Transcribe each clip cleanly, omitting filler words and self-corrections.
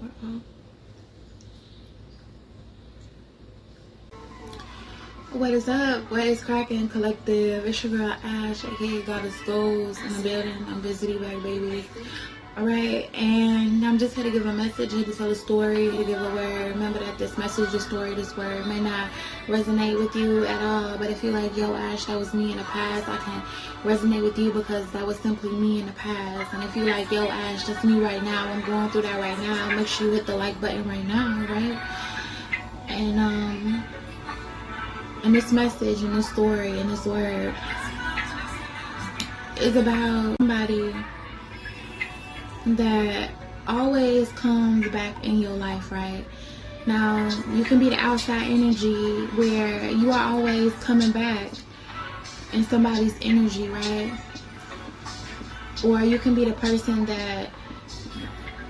What is up? What is cracking, collective? It's your girl Ash, aka Goddess Goals, in the building. I'm busy back, baby. Alright, and I'm just here to give a message, here to tell a story, here to give a word. Remember that this message, this story, this word may not resonate with you at all, but if you're like, yo Ash, that was me in the past, I can resonate with you because that was simply me in the past. And if you're like, yo Ash, that's me right now, I'm going through that right now, make sure you hit the like button right now, right? And this message and this story and this word is about somebody that always comes back in your life, right? Now, you can be the outside energy where you are always coming back in somebody's energy, right? Or you can be the person that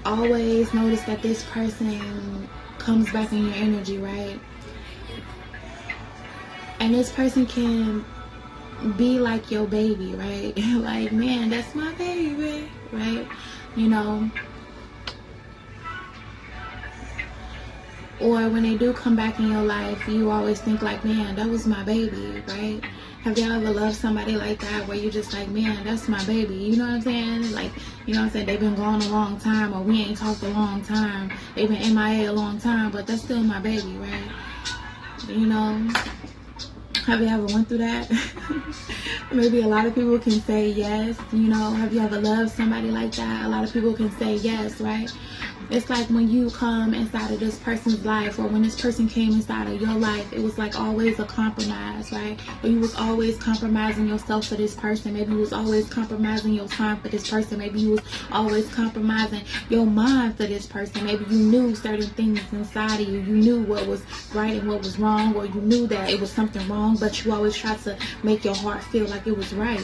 always notice that this person comes back in your energy, right? And this person can be like your baby, right? Like, man, that's my baby, right? You know? Or when they do come back in your life, you always think like, man, that was my baby, right? Have y'all ever loved somebody like that where you just like, man, that's my baby? You know what I'm saying? Like, you know what I'm saying? They've been gone a long time, or we ain't talked a long time. They've been MIA a long time, but that's still my baby, right? You know? Have you ever went through that? Maybe a lot of people can say yes, you know. Have you ever loved somebody like that? A lot of people can say yes, right? It's like when you come inside of this person's life, or when this person came inside of your life, it was like always a compromise, right? Or you was always compromising yourself for this person. Maybe you was always compromising your time for this person. Maybe you was always compromising your mind for this person. Maybe you knew certain things inside of you. You knew what was right and what was wrong, or you knew that it was something wrong, but you always tried to make your heart feel like it was right?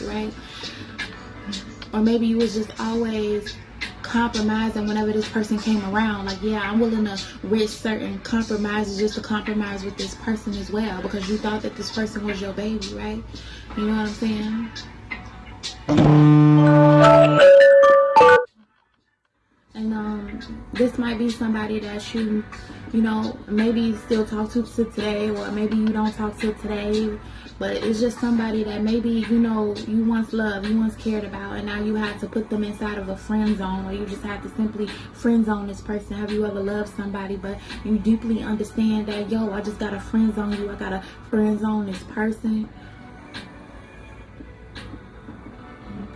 Or maybe you was just always compromising whenever this person came around. Like, yeah, I'm willing to risk certain compromises just to compromise with this person as well, because you thought that this person was your baby, right? You know what I'm saying? And this might be somebody that you know, maybe still talk to today, or maybe you don't talk to today, but it's just somebody that maybe, you know, you once loved, you once cared about, and now you had to put them inside of a friend zone, or you just have to simply friend zone this person. Have you ever loved somebody, but you deeply understand that, yo, I just gotta friend zone you, I gotta friend zone this person?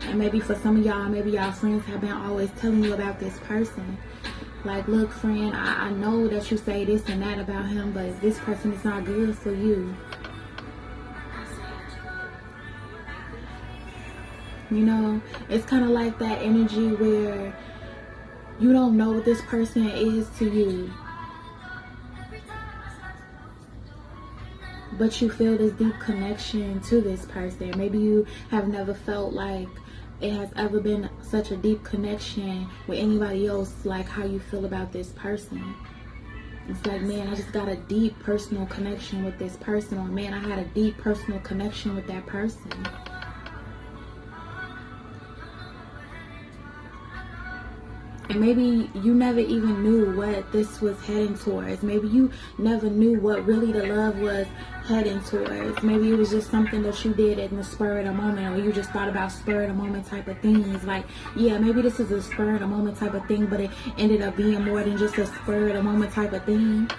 And maybe for some of y'all, maybe y'all friends have been always telling you about this person. Like, look, friend, I know that you say this and that about him, but this person is not good for you. You know, it's kind of like that energy where you don't know what this person is to you, but you feel this deep connection to this person. Maybe you have never felt like it has ever been such a deep connection with anybody else like how you feel about this person. It's like, man, I just got a deep personal connection with this person, or man, I had a deep personal connection with that person. And maybe you never even knew what this was heading towards. Maybe you never knew what really the love was heading towards. Maybe it was just something that you did in the spur of the moment, or you just thought about spur of the moment type of things. Like, yeah, maybe this is a spur of the moment type of thing, but it ended up being more than just a spur of the moment type of thing.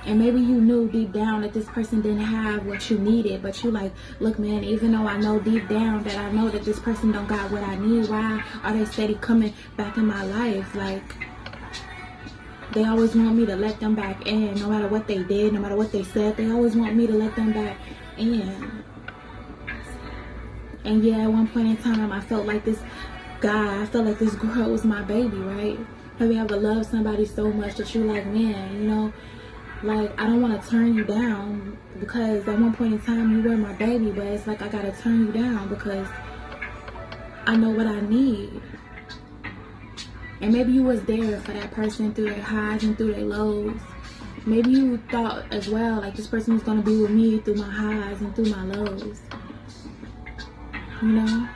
And maybe you knew deep down that this person didn't have what you needed, but you like, look, man, even though I know deep down that I know that this person don't got what I need, why are they steady coming back in my life? Like, they always want me to let them back in, no matter what they did, no matter what they said, they always want me to let them back in. And yeah, at one point in time, I felt like this guy, I felt like this girl was my baby, right? Have you ever loved somebody so much that you like, man, you know, like, I don't want to turn you down, because at one point in time you were my baby, but it's like I gotta turn you down because I know what I need. And maybe you was there for that person through their highs and through their lows. Maybe you thought as well, like, this person was gonna be with me through my highs and through my lows, you know?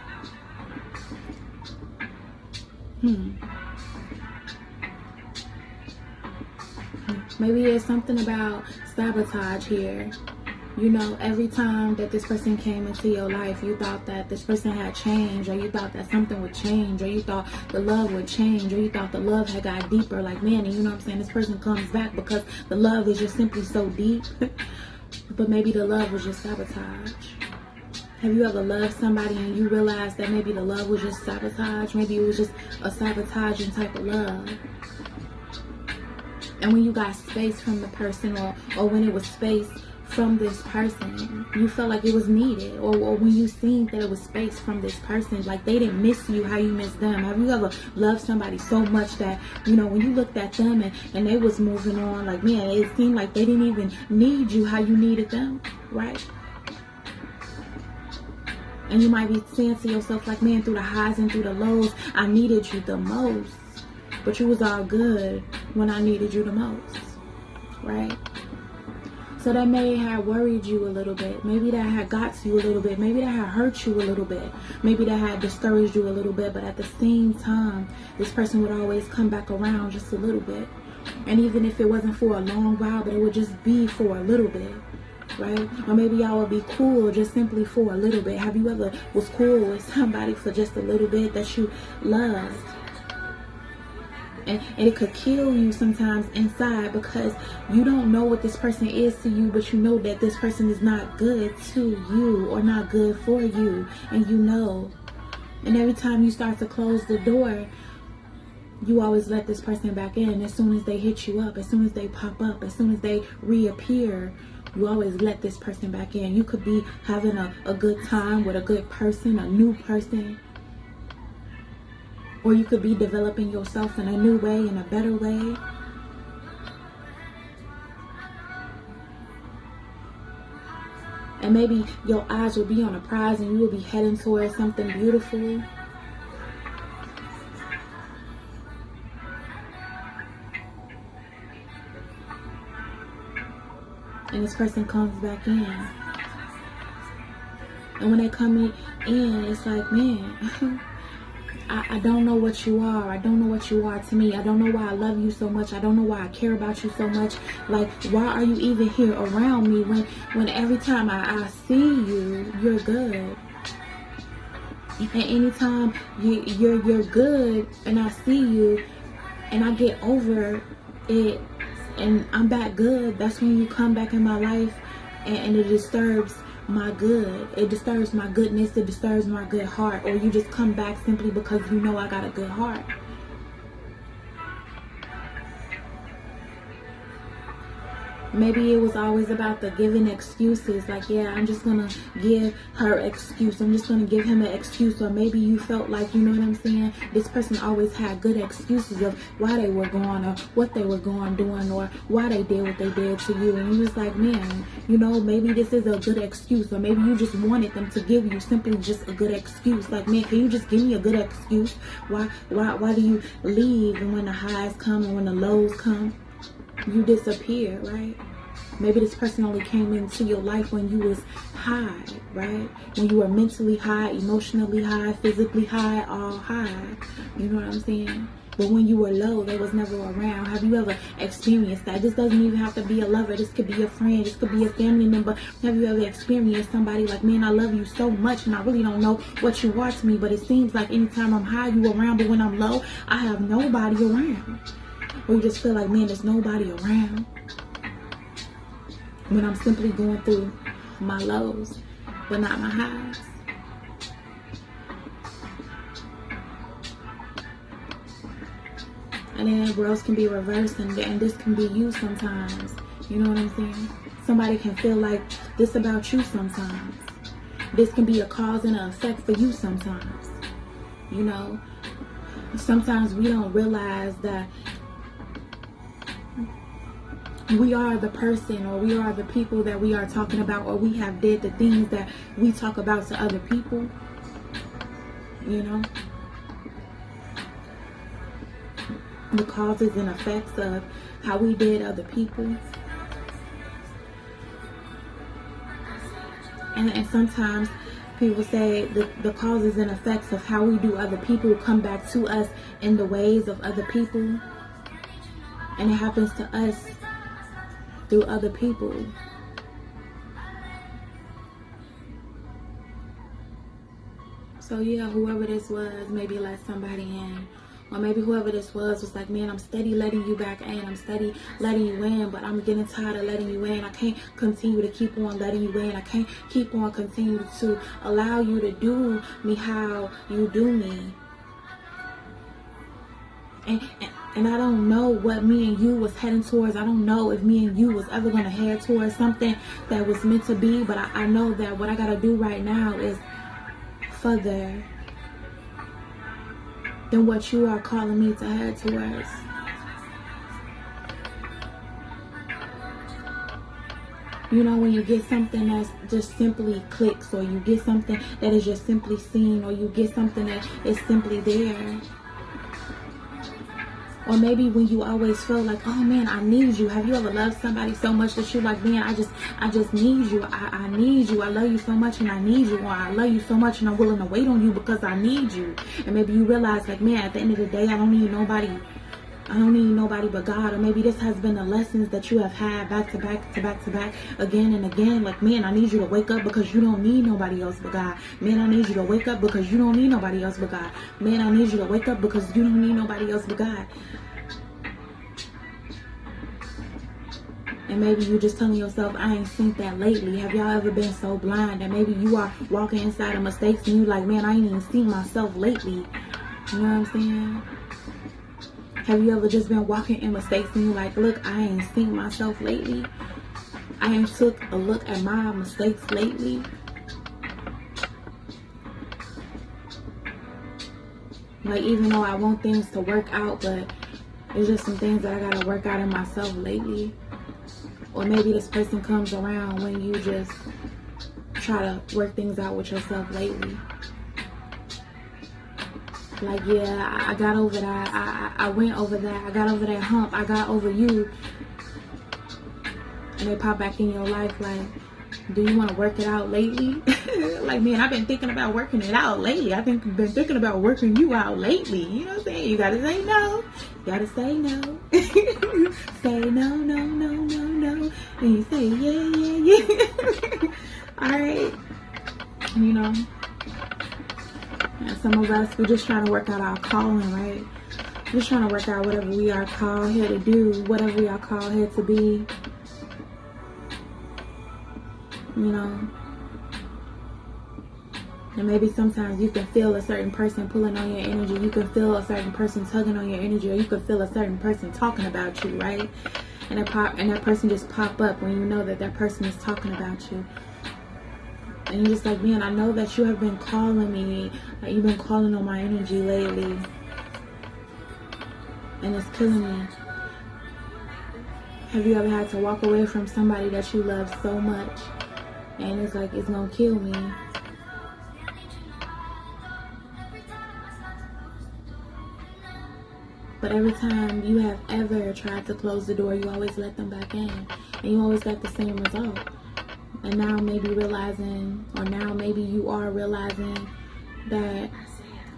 Maybe it's something about sabotage here. You know, every time that this person came into your life, you thought that this person had changed, or you thought that something would change, or you thought the love would change, or you thought the love had got deeper. Like, man, and you know what I'm saying? This person comes back because the love is just simply so deep. But maybe the love was just sabotage. Have you ever loved somebody and you realized that maybe the love was just sabotage? Maybe it was just a sabotaging type of love. And when you got space from the person, or when it was space from this person, you felt like it was needed, or when you seen that it was space from this person, like they didn't miss you how you missed them. Have you ever loved somebody so much that, you know, when you looked at them and they was moving on, like, man, it seemed like they didn't even need you how you needed them, right? And you might be saying to yourself, like, man, through the highs and through the lows, I needed you the most, but you was all good when I needed you the most, right? So that may have worried you a little bit. Maybe that had got to you a little bit. Maybe that had hurt you a little bit. Maybe that had discouraged you a little bit. But at the same time, this person would always come back around just a little bit. And even if it wasn't for a long while, but it would just be for a little bit, right? Or maybe y'all would be cool just simply for a little bit. Have you ever was cool with somebody for just a little bit that you loved? And it could kill you sometimes inside, because you don't know what this person is to you, but you know that this person is not good to you or not good for you, and you know. And every time you start to close the door, you always let this person back in. As soon as they hit you up, as soon as they pop up, as soon as they reappear, you always let this person back in. You could be having a good time with a good person, a new person. Or you could be developing yourself in a new way, in a better way. And maybe your eyes will be on a prize and you will be heading towards something beautiful. And this person comes back in. And when they come in, it's like, man, I don't know what you are. I don't know what you are to me. I don't know why I love you so much. I don't know why I care about you so much. Like, why are you even here around me when every time I see you, you're good. And anytime you're good and I see you and I get over it and I'm back good, that's when you come back in my life and it disturbs my good. It disturbs my goodness. It disturbs my good heart. Or you just come back simply because you know I got a good heart. Maybe it was always about the giving excuses. Like, yeah, I'm just going to give her excuse. I'm just going to give him an excuse. Or maybe you felt like, you know what I'm saying? This person always had good excuses of why they were gone or what they were going doing or why they did what they did to you. And you was like, man, you know, maybe this is a good excuse. Or maybe you just wanted them to give you simply just a good excuse. Like, man, can you just give me a good excuse? Why do you leave? And when the highs come and when the lows come, you disappear, right? Maybe this person only came into your life when you was high, right? When you were mentally high, emotionally high, physically high, all high. You know what I'm saying? But when you were low, they was never around. Have you ever experienced that? This doesn't even have to be a lover. This could be a friend. This could be a family member. Have you ever experienced somebody like, man, I love you so much and I really don't know what you are to me, but it seems like anytime I'm high, you around, but when I'm low, I have nobody around. Or you just feel like, man, there's nobody around when I'm simply going through my lows, but not my highs. And then roles can be reversed, and this can be you sometimes. You know what I'm saying? Somebody can feel like this about you sometimes. This can be a cause and an effect for you sometimes. You know, sometimes we don't realize that we are the person, or we are the people that we are talking about, or we have did the things that we talk about to other people. You know, the causes and effects of how we did other people. And sometimes people say the causes and effects of how we do other people come back to us in the ways of other people. And it happens to us through other people. So yeah, whoever this was, maybe let somebody in. Or maybe whoever this was like, man, I'm steady letting you back in. I'm steady letting you in, but I'm getting tired of letting you in. I can't continue to keep on letting you in. I can't keep on continue to allow you to do me how you do me. And I don't know what me and you was heading towards. I don't know if me and you was ever going to head towards something that was meant to be. But I know that what I got to do right now is further than what you are calling me to head towards. You know, when you get something that's just simply clicks, or you get something that is just simply seen, or you get something that is simply there. Or maybe when you always feel like, oh man, I need you. Have you ever loved somebody so much that you're like, man, I just need you. I need you. I love you so much and I need you. Or I love you so much and I'm willing to wait on you because I need you. And maybe you realize like, man, at the end of the day, I don't need nobody. I don't need nobody but God. Or maybe this has been the lessons that you have had back to back to back to back again and again. Like, man, I need you to wake up because you don't need nobody else but God. Man, I need you to wake up because you don't need nobody else but God. Man, I need you to wake up because you don't need nobody else but God. And maybe you're just telling yourself, I ain't seen that lately. Have y'all ever been so blind that maybe you are walking inside of mistakes and you like, man, I ain't even seen myself lately. You know what I'm saying? Have you ever just been walking in mistakes and you like, look, I ain't seen myself lately. I ain't took a look at my mistakes lately. Like, even though I want things to work out, but there's just some things that I gotta work out in myself lately. Or maybe this person comes around when you just try to work things out with yourself lately. Like, yeah, I got over that. I went over that. I got over that hump. I got over you. And they pop back in your life like, do you want to work it out lately? Like, man, I've been thinking about working it out lately. I've been thinking about working you out lately. You know what I'm saying? You got to say no. You got to say no. Say no, no, no, no, no. And you say, yeah, yeah, yeah. All right. You know, and some of us, we're just trying to work out our calling, right? Just trying to work out whatever we are called here to do, whatever we are called here to be. You know, and maybe sometimes you can feel a certain person pulling on your energy. You can feel a certain person tugging on your energy, or you can feel a certain person talking about you, right? And that person just pop up when you know that person is talking about you. And you're just like, man, I know that you have been calling me, like you've been calling on my energy lately, and it's killing me. Have you ever had to walk away from somebody that you love so much? And it's like, it's gonna kill me. But every time you have ever tried to close the door, you always let them back in. And you always got the same result. And now maybe realizing, or now maybe you are realizing that,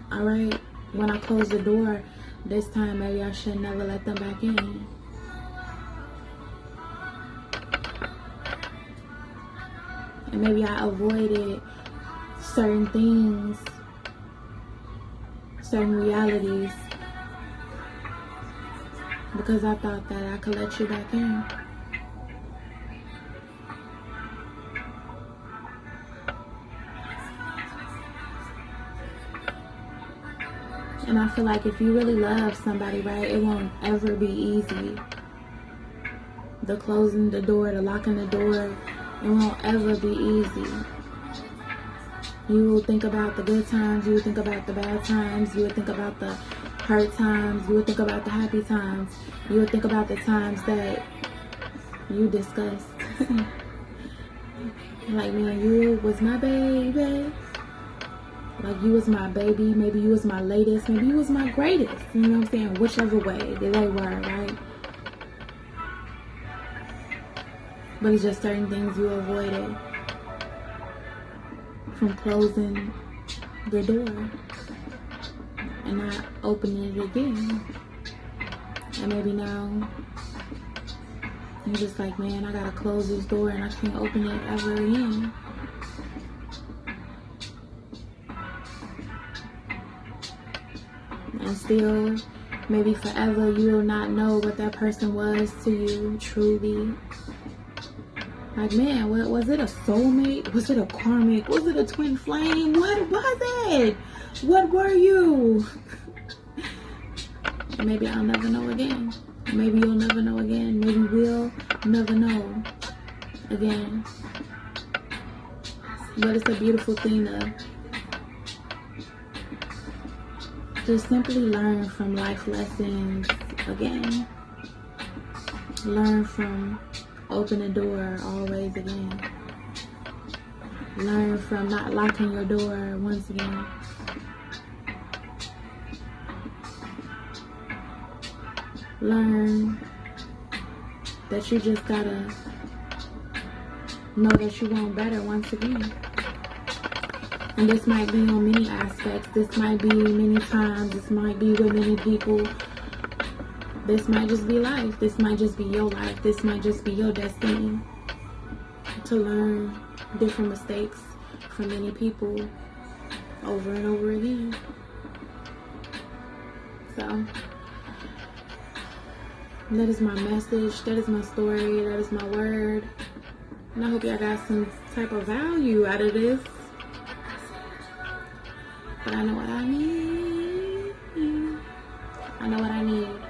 all right, when I close the door, this time maybe I should never let them back in. And maybe I avoided certain things, certain realities, because I thought that I could let you back in. And I feel like if you really love somebody, right, it won't ever be easy. The closing the door, the locking the door, it won't ever be easy. You will think about the good times, you will think about the bad times, you will think about the hurt times, you will think about the happy times, you will think about the times that you discussed. Like, man, you was my baby. Like, you was my baby, maybe you was my latest, maybe you was my greatest. You know what I'm saying? Whichever way that they were, right? But it's just certain things you avoided from closing the door and not opening it again. And maybe now you're just like, man, I gotta close this door and I can't open it ever again. And still, maybe forever, you will not know what that person was to you, truly. Like, man, what was it? A soulmate? Was it a karmic? Was it a twin flame? What was it? What were you? Maybe I'll never know again. Maybe you'll never know again. Maybe we'll never know again. But it's a beautiful thing to just simply learn from life lessons again. Learn from open the door always again. Learn from not locking your door once again. Learn that you just gotta know that you want better once again. And this might be on many aspects. This might be many times. This might be with many people. This might just be life. This might just be your life. This might just be your destiny. To learn different mistakes from many people over and over again. So, that is my message. That is my story. That is my word. And I hope y'all got some type of value out of this. But I know what I need. I know what I need.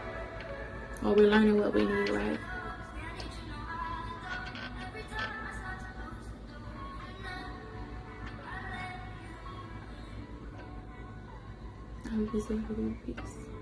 Or we're learning what we need, right? I hope you say peace.